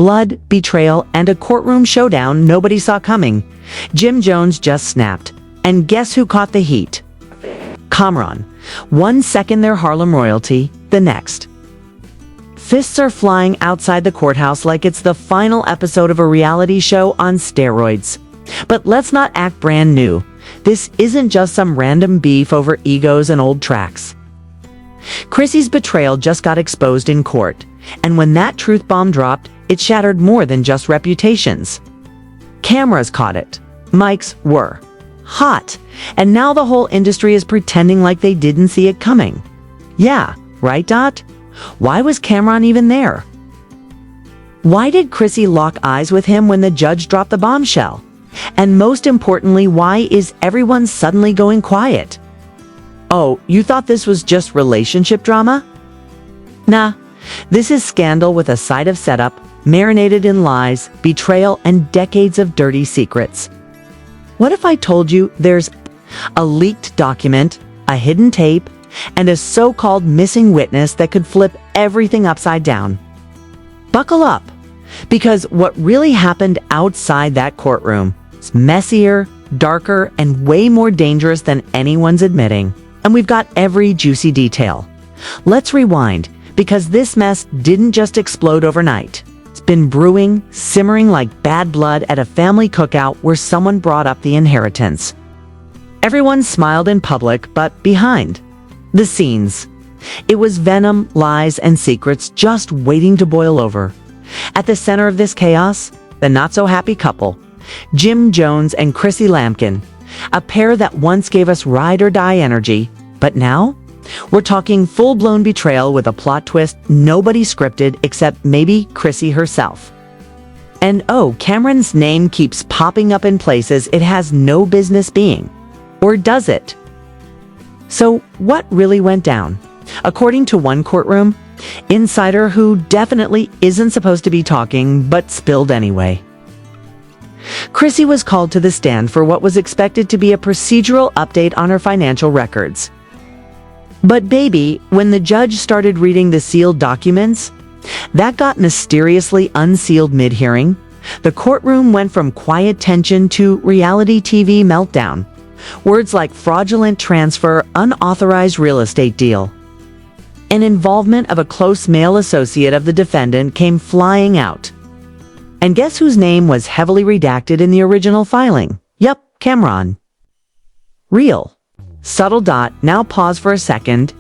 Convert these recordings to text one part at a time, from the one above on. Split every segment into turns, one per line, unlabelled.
Blood, betrayal, and a courtroom showdown nobody saw coming. Jim Jones just snapped. And guess who caught the heat? Camron. 1 second they're Harlem royalty, the next. Fists are flying outside the courthouse like it's the final episode of a reality show on steroids. But let's not act brand new. This isn't just some random beef over egos and old tracks. Chrissy's betrayal just got exposed in court, and when that truth bomb dropped, it shattered more than just reputations. Cameras caught it. Mics were hot, and now the whole industry is pretending like they didn't see it coming. Yeah, right, Dot? Why was Camron even there? Why did Chrissy lock eyes with him when the judge dropped the bombshell? And most importantly, why is everyone suddenly going quiet? Oh, you thought this was just relationship drama? Nah, this is scandal with a side of setup, marinated in lies, betrayal, and decades of dirty secrets. What if I told you there's a leaked document, a hidden tape, and a so-called missing witness that could flip everything upside down? Buckle up, because what really happened outside that courtroom is messier, darker, and way more dangerous than anyone's admitting. And we've got every juicy detail. Let's rewind, because this mess didn't just explode overnight. It's been brewing, simmering like bad blood at a family cookout where someone brought up the inheritance. Everyone smiled in public, but behind the scenes, it was venom, lies, and secrets just waiting to boil over. At the center of this chaos, the not-so-happy couple, Jim Jones and Chrissy Lampkin, a pair that once gave us ride-or-die energy, but now we're talking full-blown betrayal with a plot twist nobody scripted except maybe Chrissy herself. And oh, Cameron's name keeps popping up in places it has no business being. Or does it? So what really went down? According to one courtroom insider who definitely isn't supposed to be talking but spilled anyway, Chrissy was called to the stand for what was expected to be a procedural update on her financial records. But baby, when the judge started reading the sealed documents, that got mysteriously unsealed mid-hearing. The courtroom went from quiet tension to reality TV meltdown. Words like fraudulent transfer, unauthorized real estate deal, and involvement of a close male associate of the defendant came flying out. And guess whose name was heavily redacted in the original filing? Yup, Camron. Real. Subtle dot. Now pause for a second.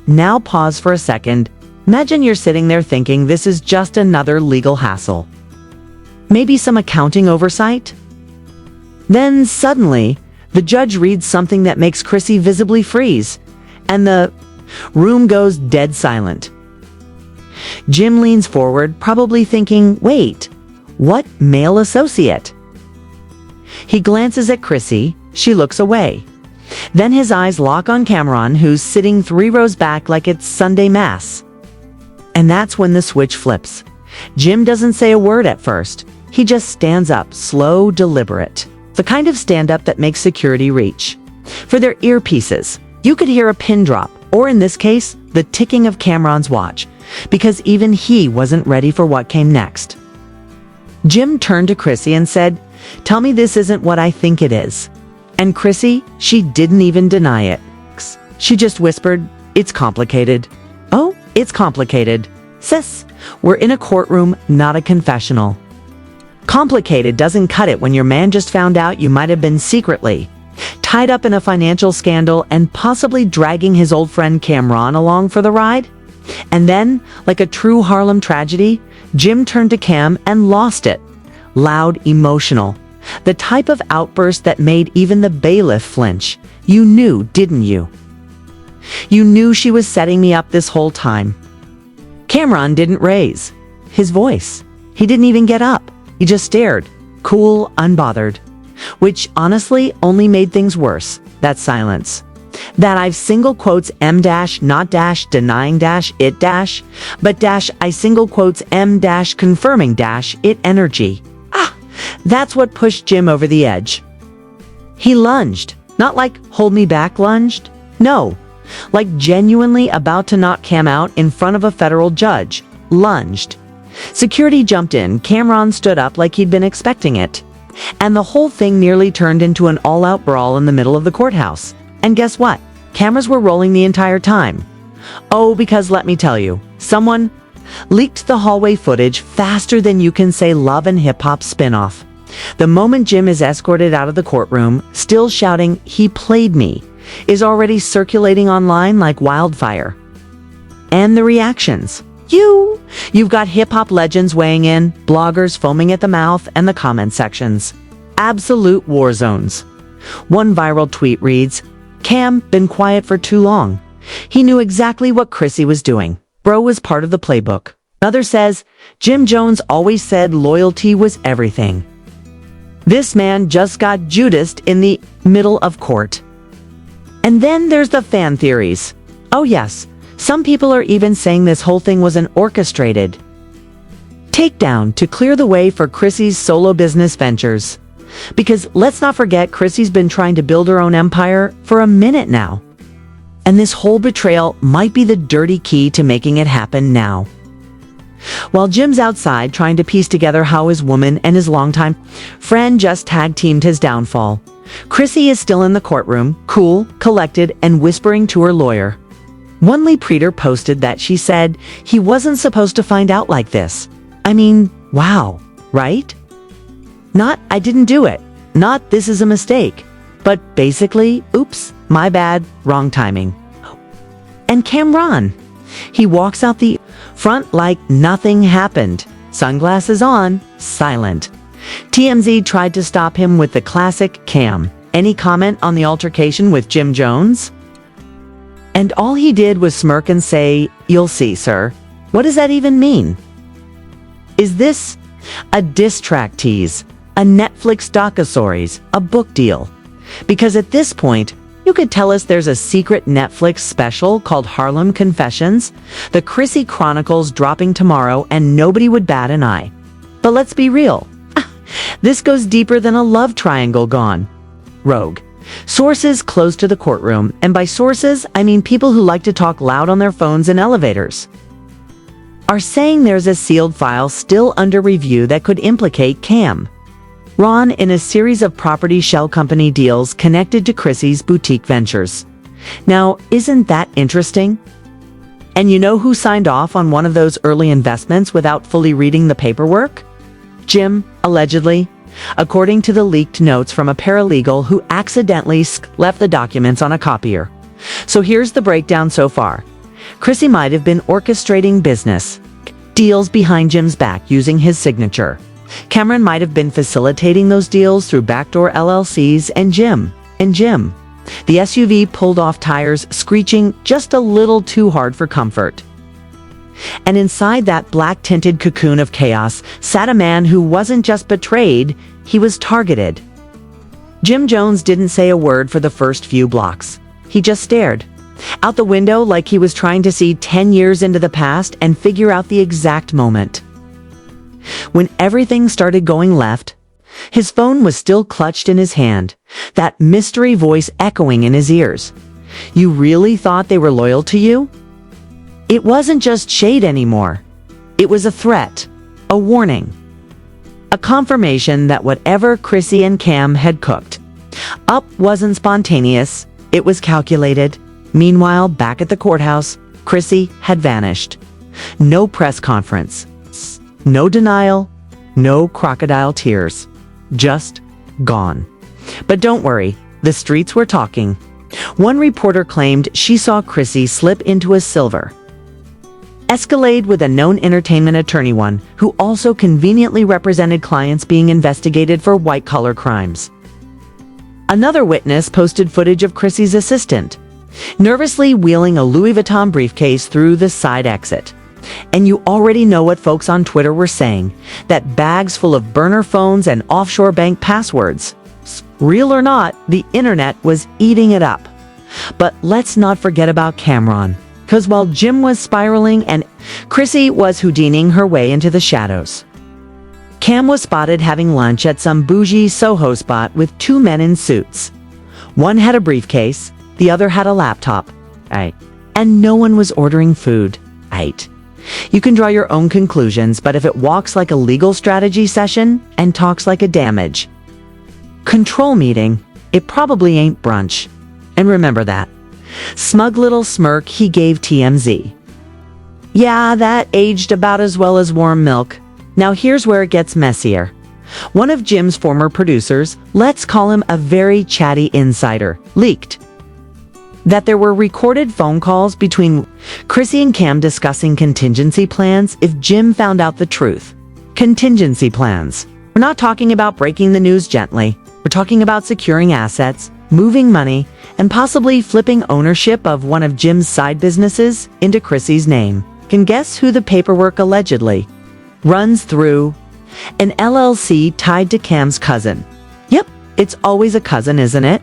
Imagine you're sitting there thinking this is just another legal hassle. Maybe some accounting oversight? Then suddenly, the judge reads something that makes Chrissy visibly freeze, and the room goes dead silent. Jim leans forward, probably thinking, wait, what male associate? He glances at Chrissy. She looks away. Then his eyes lock on Camron, who's sitting 3 rows back like it's Sunday Mass. And that's when the switch flips. Jim doesn't say a word at first. He just stands up, slow, deliberate. The kind of stand-up that makes security reach for their earpieces. You could hear a pin drop, or in this case, the ticking of Camron's watch, because even he wasn't ready for what came next. Jim turned to Chrissy and said, "Tell me this isn't what I think it is." And Chrissy, she didn't even deny it. She just whispered, "It's complicated." "Oh, it's complicated." "Sis, we're in a courtroom, not a confessional." Complicated doesn't cut it when your man just found out you might have been secretly tied up in a financial scandal and possibly dragging his old friend Camron along for the ride. And then, like a true Harlem tragedy, Jim turned to Cam and lost it. Loud, emotional. The type of outburst that made even the bailiff flinch. You knew, didn't you? You knew she was setting me up this whole time. Camron didn't raise his voice. He didn't even get up. He just stared, cool, unbothered. Which honestly only made things worse. That silence. That I've single quotes M dash, not dash, denying dash, it dash, but dash, I single quotes M dash, confirming dash, it energy. That's what pushed Jim over the edge. He lunged. Not like hold me back lunged. No. Like genuinely about to knock Cam out in front of a federal judge. Lunged. Security jumped in, Camron stood up like he'd been expecting it. And the whole thing nearly turned into an all-out brawl in the middle of the courthouse. And guess what? Cameras were rolling the entire time. Oh, because let me tell you, someone leaked the hallway footage faster than you can say Love and Hip Hop spinoff. The moment Jim is escorted out of the courtroom, still shouting, "He played me," is already circulating online like wildfire. And the reactions. You've got hip-hop legends weighing in, bloggers foaming at the mouth, and the comment sections. Absolute war zones. One viral tweet reads, "Cam, been quiet for too long. He knew exactly what Chrissy was doing. Bro was part of the playbook." Another says, "Jim Jones always said loyalty was everything. This man just got Judased in the middle of court." And then there's the fan theories. Oh yes, some people are even saying this whole thing was an orchestrated takedown to clear the way for Chrissy's solo business ventures. Because let's not forget, Chrissy's been trying to build her own empire for a minute now. And this whole betrayal might be the dirty key to making it happen now. While Jim's outside trying to piece together how his woman and his longtime friend just tag-teamed his downfall, Chrissy is still in the courtroom, cool, collected, and whispering to her lawyer. One Lee Preeter posted that she said he wasn't supposed to find out like this. I mean, wow, right? Not, "I didn't do it." Not, "This is a mistake." But basically, "Oops, my bad, wrong timing." And Camron, he walks out the front like nothing happened. Sunglasses on, silent. TMZ tried to stop him with the classic Cam. Any comment on the altercation with Jim Jones? And all he did was smirk and say, "You'll see, sir." What does that even mean? Is this a diss track tease? A Netflix docuseries? A book deal? Because at this point, you could tell us there's a secret Netflix special called Harlem Confessions, the Chrissy Chronicles dropping tomorrow, and nobody would bat an eye. But let's be real. This goes deeper than a love triangle gone rogue. Sources close to the courtroom, and by sources, I mean people who like to talk loud on their phones in elevators, are saying there's a sealed file still under review that could implicate Cam Ron in a series of property shell company deals connected to Chrissy's boutique ventures. Now, isn't that interesting? And you know who signed off on one of those early investments without fully reading the paperwork? Jim, allegedly, according to the leaked notes from a paralegal who accidentally left the documents on a copier. So here's the breakdown so far. Chrissy might have been orchestrating business deals behind Jim's back using his signature. Cameron might have been facilitating those deals through backdoor LLCs, and Jim, the SUV pulled off tires, screeching just a little too hard for comfort. And inside that black-tinted cocoon of chaos sat a man who wasn't just betrayed, he was targeted. Jim Jones didn't say a word for the first few blocks. He just stared out the window like he was trying to see 10 years into the past and figure out the exact moment. When everything started going left, his phone was still clutched in his hand, that mystery voice echoing in his ears. "You really thought they were loyal to you?" It wasn't just shade anymore. It was a threat, a warning, a confirmation that whatever Chrissy and Cam had cooked up wasn't spontaneous, it was calculated. Meanwhile, back at the courthouse, Chrissy had vanished. No press conference, no denial, no crocodile tears. Just gone. But don't worry, the streets were talking. One reporter claimed she saw Chrissy slip into a silver Escalade with a known entertainment attorney, one who also conveniently represented clients being investigated for white-collar crimes. Another witness posted footage of Chrissy's assistant nervously wheeling a Louis Vuitton briefcase through the side exit. And you already know what folks on Twitter were saying, that bags full of burner phones and offshore bank passwords. Real or not, the internet was eating it up. But let's not forget about Camron, because while Jim was spiraling and Chrissy was Houdining her way into the shadows, Cam was spotted having lunch at some bougie Soho spot with two men in suits. One had a briefcase, the other had a laptop. And no one was ordering food. You can draw your own conclusions, but if it walks like a legal strategy session and talks like a damage control meeting, it probably ain't brunch. And remember that. Smug little smirk he gave TMZ. Yeah, that aged about as well as warm milk. Now here's where it gets messier. One of Jim's former producers, let's call him a very chatty insider, leaked that there were recorded phone calls between Chrissy and Cam discussing contingency plans if Jim found out the truth. Contingency plans. We're not talking about breaking the news gently. We're talking about securing assets, moving money, and possibly flipping ownership of one of Jim's side businesses into Chrissy's name. Can guess who the paperwork allegedly runs through? An LLC tied to Cam's cousin. Yep, it's always a cousin, isn't it?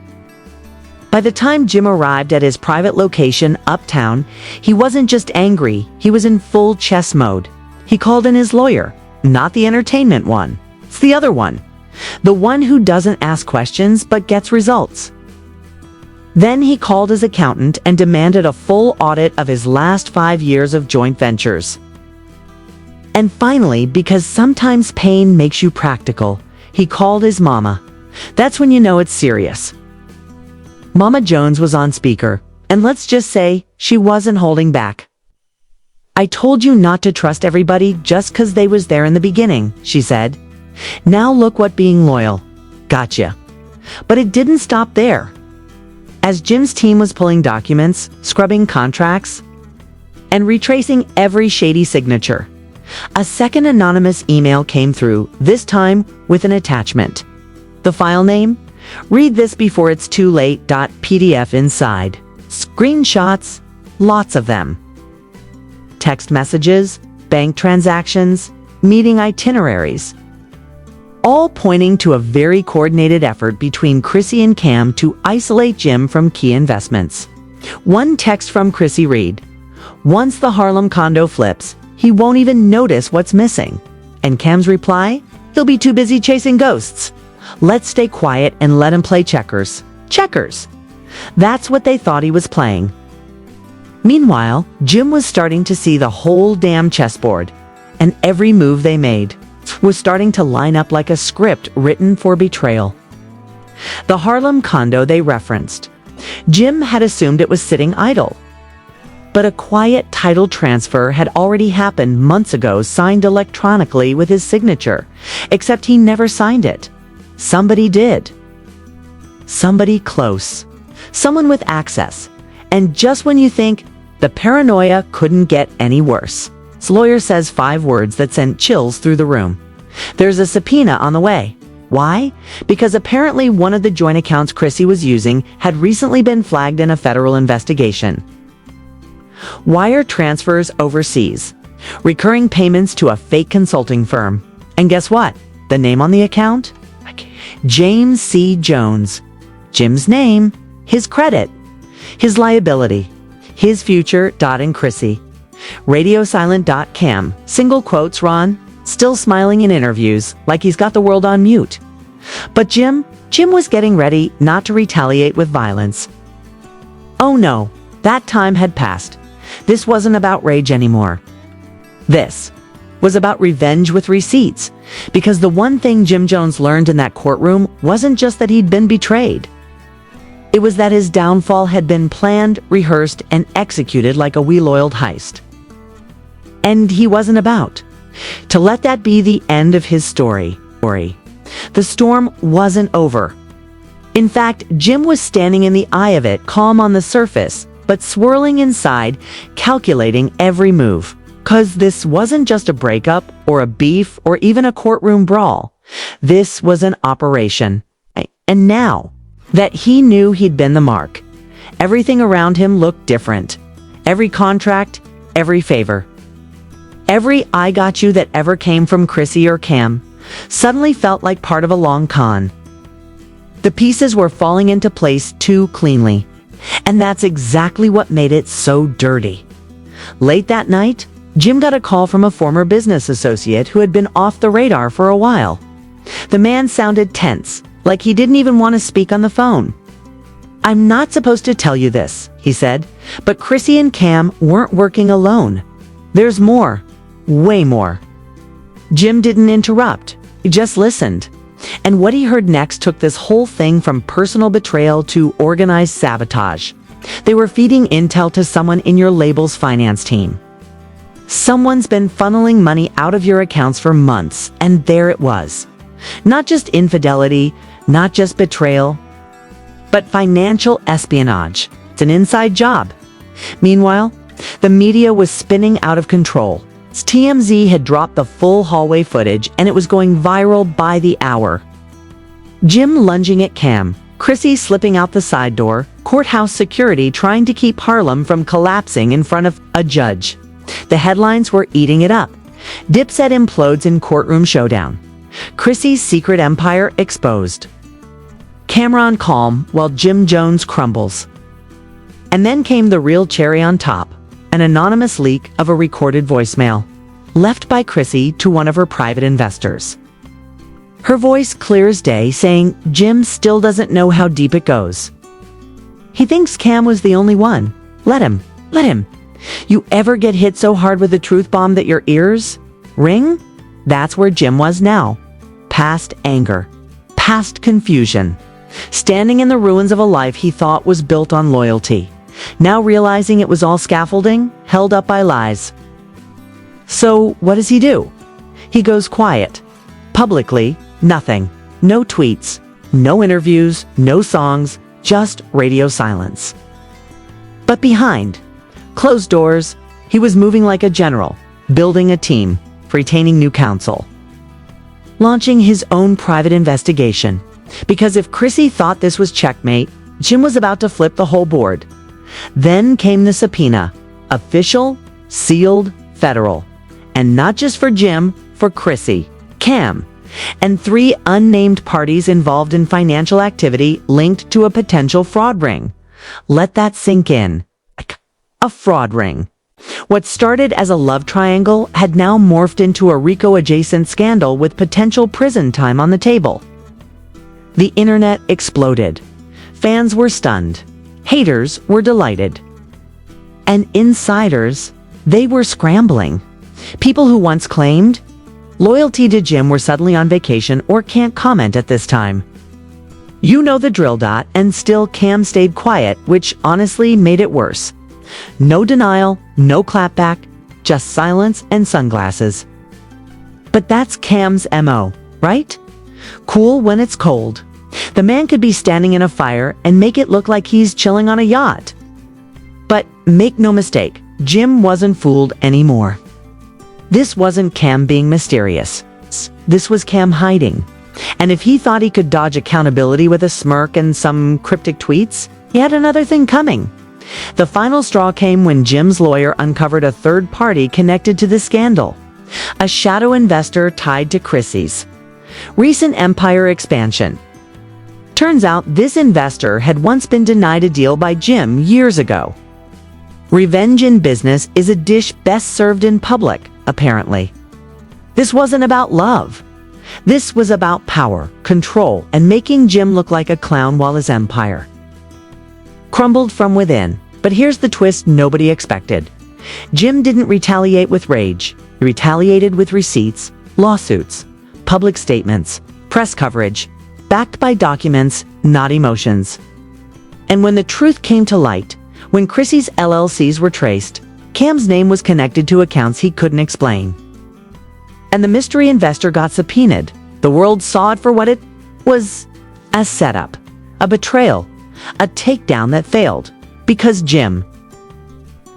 By the time Jim arrived at his private location uptown, he wasn't just angry, he was in full chess mode. He called in his lawyer, not the entertainment one. It's the other one. The one who doesn't ask questions but gets results. Then he called his accountant and demanded a full audit of his last 5 years of joint ventures. And finally, because sometimes pain makes you practical, he called his mama. That's when you know it's serious. Mama Jones was on speaker, and let's just say she wasn't holding back. I told you not to trust everybody just 'cause they was there in the beginning, she said. Now look what being loyal. Gotcha. But it didn't stop there. As Jim's team was pulling documents, scrubbing contracts, and retracing every shady signature, a second anonymous email came through, this time with an attachment. The file name? Read this before it's too late. PDF inside. Screenshots, lots of them. Text messages, bank transactions, meeting itineraries. All pointing to a very coordinated effort between Chrissy and Cam to isolate Jim from key investments. One text from Chrissy read, "Once the Harlem condo flips, he won't even notice what's missing." And Cam's reply, "He'll be too busy chasing ghosts. Let's stay quiet and let him play checkers." Checkers. That's what they thought he was playing. Meanwhile, Jim was starting to see the whole damn chessboard, and every move they made was starting to line up like a script written for betrayal. The Harlem condo they referenced. Jim had assumed it was sitting idle. But a quiet title transfer had already happened months ago, signed electronically with his signature, except he never signed it. Somebody did. Somebody close. Someone with access. And just when you think the paranoia couldn't get any worse, his lawyer says 5 words that sent chills through the room. There's a subpoena on the way. Why? Because apparently one of the joint accounts Chrissy was using had recently been flagged in a federal investigation. Wire transfers overseas. Recurring payments to a fake consulting firm. And guess what? The name on the account? James C. Jones. Jim's name, his credit, his liability, his future. And Chrissy. RadioSilent.cam. Single quotes, Ron, still smiling in interviews, like he's got the world on mute. But Jim was getting ready not to retaliate with violence. Oh no, that time had passed. This wasn't about rage anymore. This was about revenge with receipts, because the one thing Jim Jones learned in that courtroom wasn't just that he'd been betrayed. It was that his downfall had been planned, rehearsed, and executed like a well-oiled heist. And he wasn't about to let that be the end of his story. The storm wasn't over. In fact, Jim was standing in the eye of it, calm on the surface, but swirling inside, calculating every move. 'Cause this wasn't just a breakup, or a beef, or even a courtroom brawl. This was an operation. And now that he knew he'd been the mark, everything around him looked different. Every contract, every favor, every "I got you" that ever came from Chrissy or Cam suddenly felt like part of a long con. The pieces were falling into place too cleanly. And that's exactly what made it so dirty. Late that night, Jim got a call from a former business associate who had been off the radar for a while. The man sounded tense, like he didn't even want to speak on the phone. "I'm not supposed to tell you this," he said, "but Chrissy and Cam weren't working alone. There's more. Way more. Jim didn't interrupt. He just listened. And what he heard next took this whole thing from personal betrayal to organized sabotage. They were feeding intel to someone in your label's finance team. Someone's been funneling money out of your accounts for months, and there it was. Not just infidelity, not just betrayal, but financial espionage. It's an inside job. Meanwhile, the media was spinning out of control. TMZ had dropped the full hallway footage, and it was going viral by the hour. Jim lunging at Cam, Chrissy slipping out the side door, courthouse security trying to keep Harlem from collapsing in front of a judge. The headlines were eating it up. Dipset implodes in courtroom showdown. Chrissy's secret empire exposed. Camron calm while Jim Jones crumbles. And then came the real cherry on top, an anonymous leak of a recorded voicemail, left by Chrissy to one of her private investors. Her voice clear as day, saying Jim still doesn't know how deep it goes. He thinks Cam was the only one. Let him. You ever get hit so hard with a truth bomb that your ears ring? That's where Jim was now. Past anger. Past confusion. Standing in the ruins of a life he thought was built on loyalty. Now realizing it was all scaffolding, held up by lies. So what does he do? He goes quiet. Publicly, nothing. No tweets, no interviews, no songs, just radio silence. But behind closed doors, he was moving like a general, building a team, retaining new counsel. Launching his own private investigation. Because if Chrissy thought this was checkmate, Jim was about to flip the whole board. Then came the subpoena. Official, sealed, federal. And not just for Jim, for Chrissy, Cam, and 3 unnamed parties involved in financial activity linked to a potential fraud ring. Let that sink in. A fraud ring. What started as a love triangle had now morphed into a RICO-adjacent scandal with potential prison time on the table. The internet exploded. Fans were stunned. Haters were delighted. And insiders, they were scrambling. People who once claimed loyalty to Jim were suddenly on vacation or can't comment at this time. You know the drill. And still Cam stayed quiet, which honestly made it worse. No denial, no clapback, just silence and sunglasses. But that's Cam's MO, right? Cool when it's cold. The man could be standing in a fire and make it look like he's chilling on a yacht. But make no mistake, Jim wasn't fooled anymore. This wasn't Cam being mysterious. This was Cam hiding. And if he thought he could dodge accountability with a smirk and some cryptic tweets, he had another thing coming. The final straw came when Jim's lawyer uncovered a third party connected to the scandal. A shadow investor tied to Chrissy's recent empire expansion. Turns out this investor had once been denied a deal by Jim years ago. Revenge in business is a dish best served in public, apparently. This wasn't about love. This was about power, control, and making Jim look like a clown while his empire crumbled from within. But here's the twist nobody expected. Jim didn't retaliate with rage. He retaliated with receipts, lawsuits, public statements, press coverage, backed by documents, not emotions. And when the truth came to light, when Chrissy's LLCs were traced, Cam's name was connected to accounts he couldn't explain. And the mystery investor got subpoenaed. The world saw it for what it was: a setup, a betrayal, a takedown that failed. Because Jim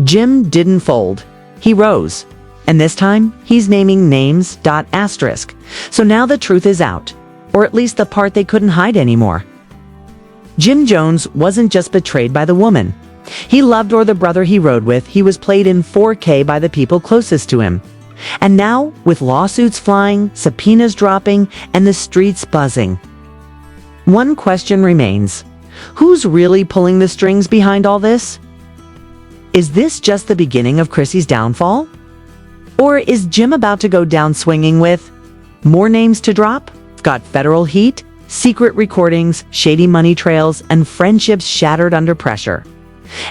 didn't fold. He rose. And this time, he's naming names. Asterisk. So now the truth is out. Or at least the part they couldn't hide anymore. Jim Jones wasn't just betrayed by the woman he loved or the brother he rode with. He was played in 4K by the people closest to him. And now, with lawsuits flying, subpoenas dropping, and the streets buzzing, one question remains. Who's really pulling the strings behind all this? Is this just the beginning of Chrissy's downfall? Or is Jim about to go down swinging with more names to drop? Got federal heat, secret recordings, shady money trails, and friendships shattered under pressure.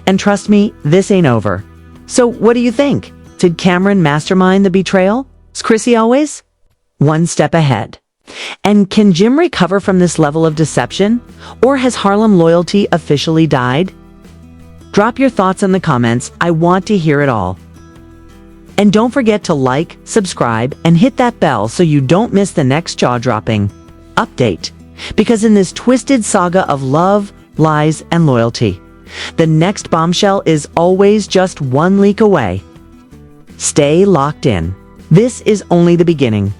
And trust me, this ain't over. So what do you think? Did Cameron mastermind the betrayal? Is Chrissy always one step ahead? And can Jim recover from this level of deception? Or has Harlem loyalty officially died? Drop your thoughts in the comments. I want to hear it all. And don't forget to like, subscribe, and hit that bell so you don't miss the next jaw-dropping update. Because in this twisted saga of love, lies, and loyalty, the next bombshell is always just one leak away. Stay locked in. This is only the beginning.